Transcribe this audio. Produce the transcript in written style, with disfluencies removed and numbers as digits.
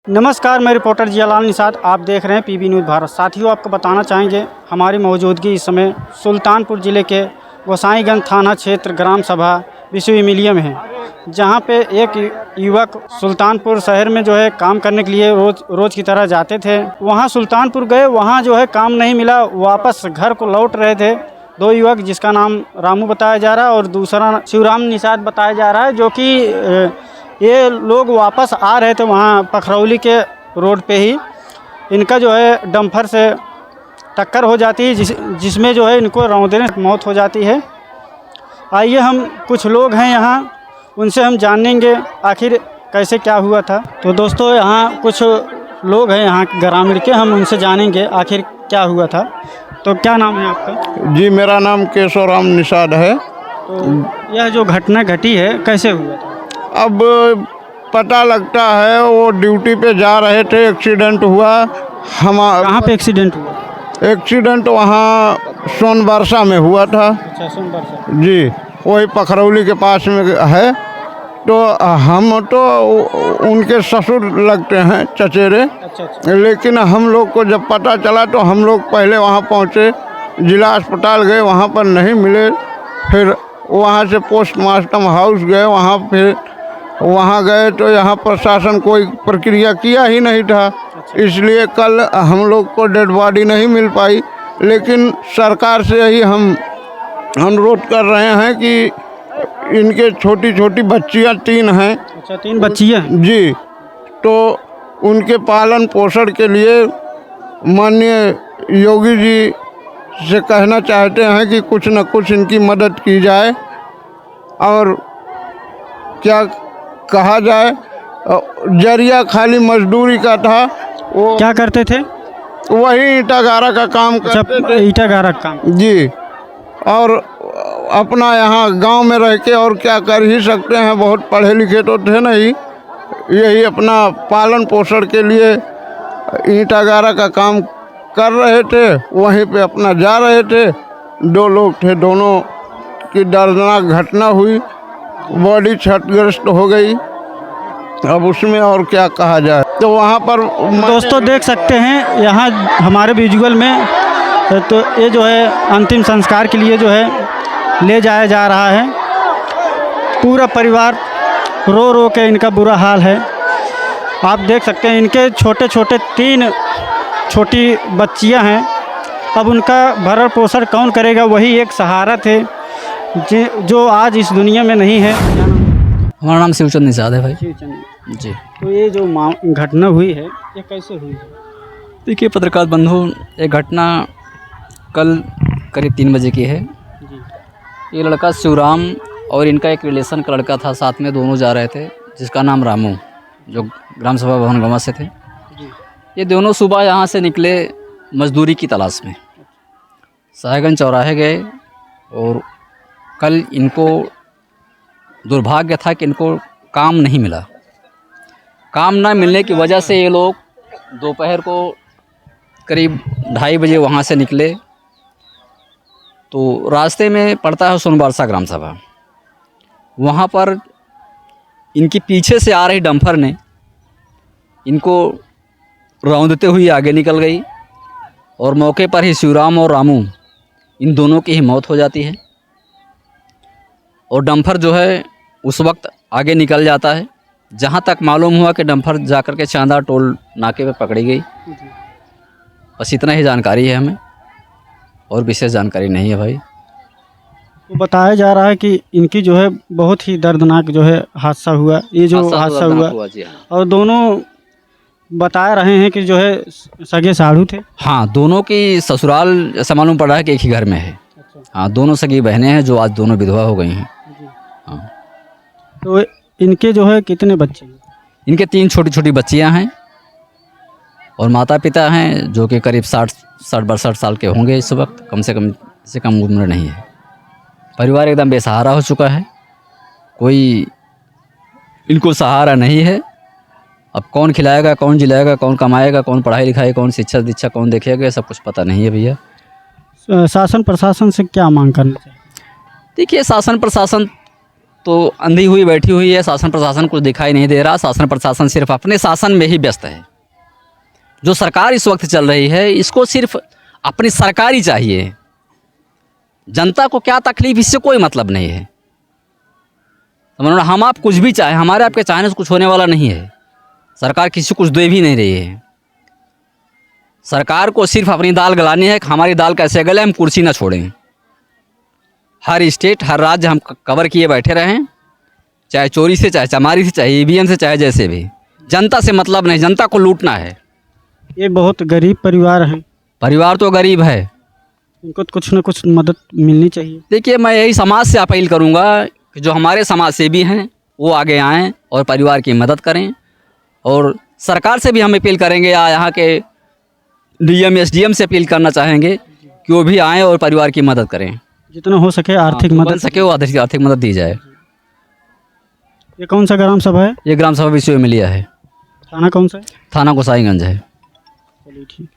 नमस्कार, मैं रिपोर्टर जियालाल निषाद। आप देख रहे हैं पीबी न्यूज़ भारत। साथियों, आपको बताना चाहेंगे हमारी मौजूदगी इस समय सुल्तानपुर ज़िले के गोसाईगंज थाना क्षेत्र ग्राम सभा विश्वविद्यालय में है, जहां पे एक युवक सुल्तानपुर शहर में जो है काम करने के लिए रोज़ की तरह जाते थे। वहां सुल्तानपुर गए, वहां जो है काम नहीं मिला, वापस घर को लौट रहे थे दो युवक, जिसका नाम रामू बताया जा रहा है और दूसरा शिवराम निषाद बताया जा रहा है, जो कि ये लोग वापस आ रहे थे वहाँ पखरौली के रोड पे ही। इनका जो है डंपर से टक्कर हो जाती है, जिसमें जो है इनको रौंदने मौत हो जाती है। आइए, हम कुछ लोग हैं यहाँ, उनसे हम जानेंगे आखिर कैसे क्या हुआ था। तो दोस्तों, यहाँ कुछ लोग हैं यहाँ ग्रामीण के, हम उनसे जानेंगे आखिर क्या हुआ था। तो क्या नाम है आपका? जी, मेरा नाम केशवराम निषाद है। तो यह जो घटना घटी है कैसे हुआ था? अब पता लगता है वो ड्यूटी पे जा रहे थे, एक्सीडेंट हुआ। कहाँ पे एक्सीडेंट हुआ? एक्सीडेंट वहाँ सोनबरसा में हुआ था। अच्छा, सोनबरसा। जी, वही पखरौली के पास में है। तो हम तो उनके ससुर लगते हैं, चचेरे। अच्छा। लेकिन हम लोग को जब पता चला तो हम लोग पहले वहाँ पहुँचे, जिला अस्पताल गए, वहाँ पर नहीं मिले। फिर वहाँ से पोस्टमार्टम हाउस गए, वहाँ गए तो यहाँ प्रशासन कोई प्रक्रिया किया ही नहीं था, इसलिए कल हम लोग को डेड बॉडी नहीं मिल पाई। लेकिन सरकार से यही हम अनुरोध कर रहे हैं कि इनके छोटी छोटी बच्चियाँ 3 हैं। अच्छा, 3 बच्चियाँ? जी, तो उनके पालन पोषण के लिए माननीय योगी जी से कहना चाहते हैं कि कुछ न कुछ इनकी मदद की जाए। और क्या कहा जाए, जरिया खाली मजदूरी का था। वो क्या करते थे? वही ईटा गारा का काम करते थे। ईटा गारा का काम? जी, और अपना यहाँ गांव में रह के और क्या कर ही सकते हैं, बहुत पढ़े लिखे तो थे नहीं। यही अपना पालन पोषण के लिए ईटा गारा का काम कर रहे थे, वहीं पे अपना जा रहे थे। 2 लोग थे, दोनों की दर्दनाक घटना हुई, बॉडी क्षतिग्रस्त हो गई। अब उसमें और क्या कहा जाए। तो वहाँ पर दोस्तों देख सकते हैं यहाँ हमारे विजुअल में, तो ये जो है अंतिम संस्कार के लिए जो है ले जाया जा रहा है। पूरा परिवार रो रो के इनका बुरा हाल है। आप देख सकते हैं इनके छोटे छोटे 3 छोटी बच्चियां हैं। अब उनका भरण पोषण कौन करेगा? वही एक सहारा थे जो आज इस दुनिया में नहीं है। हमारा नाम शिवचंद निषाद है भाई। शिवचंद जी। तो ये जो घटना हुई है ये कैसे हुई? देखिए पत्रकार बंधु, ये घटना कल करीब 3 बजे की है। ये लड़का शिवराम और इनका एक रिलेशन का लड़का था, साथ में दोनों जा रहे थे, जिसका नाम रामू, जो ग्राम सभा भवन गंवा से थे। ये दोनों सुबह यहाँ से निकले मजदूरी की तलाश में, साहेगंज चौराहे गए। और कल इनको दुर्भाग्य था कि इनको काम नहीं मिला। काम ना मिलने की वजह से ये लोग दोपहर को करीब 2:30 बजे वहाँ से निकले। तो रास्ते में पड़ता है सोनबरसा ग्राम सभा। वहाँ पर इनके पीछे से आ रही डंपर ने इनको रौंदते हुए आगे निकल गई और मौके पर ही शिवराम और रामू, इन दोनों की ही मौत हो जाती है। और डंपर जो है उस वक्त आगे निकल जाता है। जहाँ तक मालूम हुआ कि डंपर जाकर के चांदा टोल नाके पे पकड़ी गई। बस इतना ही जानकारी है हमें, और विशेष जानकारी नहीं है भाई। तो बताया जा रहा है कि इनकी जो है बहुत ही दर्दनाक जो है हादसा हुआ। ये जो हादसा हुआ जी हाँ। और दोनों बता रहे हैं कि जो है सगे साढ़ू थे। हाँ, दोनों की ससुराल ऐसा मालूम पड़ा है कि एक ही घर में है। हाँ, दोनों सगी बहनें हैं जो आज दोनों विधवा हो गई हैं। हाँ। तो इनके जो है कितने बच्चे हैं? इनके 3 छोटी छोटी बच्चियां हैं और माता पिता हैं जो कि करीब 60-62 साल के होंगे इस वक्त, कम से कम उम्र नहीं है। परिवार एकदम बेसहारा हो चुका है, कोई इनको सहारा नहीं है। अब कौन खिलाएगा, कौन जिलाएगा, कौन कमाएगा, कौन पढ़ाई लिखाई, कौन शिक्षा दीक्षा कौन देखेगा, सब कुछ पता नहीं है भैया। शासन प्रशासन से क्या मांग करना चाहिए? देखिए, शासन प्रशासन तो अंधी हुई बैठी हुई है, शासन प्रशासन कुछ दिखाई नहीं दे रहा। शासन प्रशासन सिर्फ अपने शासन में ही व्यस्त है। जो सरकार इस वक्त चल रही है, इसको सिर्फ अपनी सरकार ही चाहिए। जनता को क्या तकलीफ, इससे कोई मतलब नहीं है। समझ, हम आप कुछ भी चाहें, हमारे आपके चाहने से कुछ होने वाला नहीं है। सरकार किसी को कुछ दे भी नहीं रही है। सरकार को सिर्फ अपनी दाल गलानी है कि हमारी दाल कैसे गले, हम कुर्सी ना छोड़ें। हर स्टेट, हर राज्य हम कवर किए बैठे रहें, चाहे चोरी से, चाहे चमारी से, चाहे ईवीएम से, चाहे जैसे भी। जनता से मतलब नहीं, जनता को लूटना है। ये बहुत गरीब परिवार हैं, परिवार तो गरीब है, इनको तो कुछ न कुछ मदद मिलनी चाहिए। देखिए मैं यही समाज से अपील करूंगा कि जो हमारे समाज सेवी हैं वो आगे आएँ और परिवार की मदद करें। और सरकार से भी हम अपील करेंगे, या यहाँ के डीएम एसडीएम से अपील करना चाहेंगे कि वो भी आएँ और परिवार की मदद करें। जितना हो सके आर्थिक बन मदद सके वो आर्थिक मदद दी जाए। ये कौन सा ग्राम सभा है? ये ग्राम सभा विश्व मिलिया है। थाना कौन सा है? थाना गोसाईगंज है। चलिए ठीक।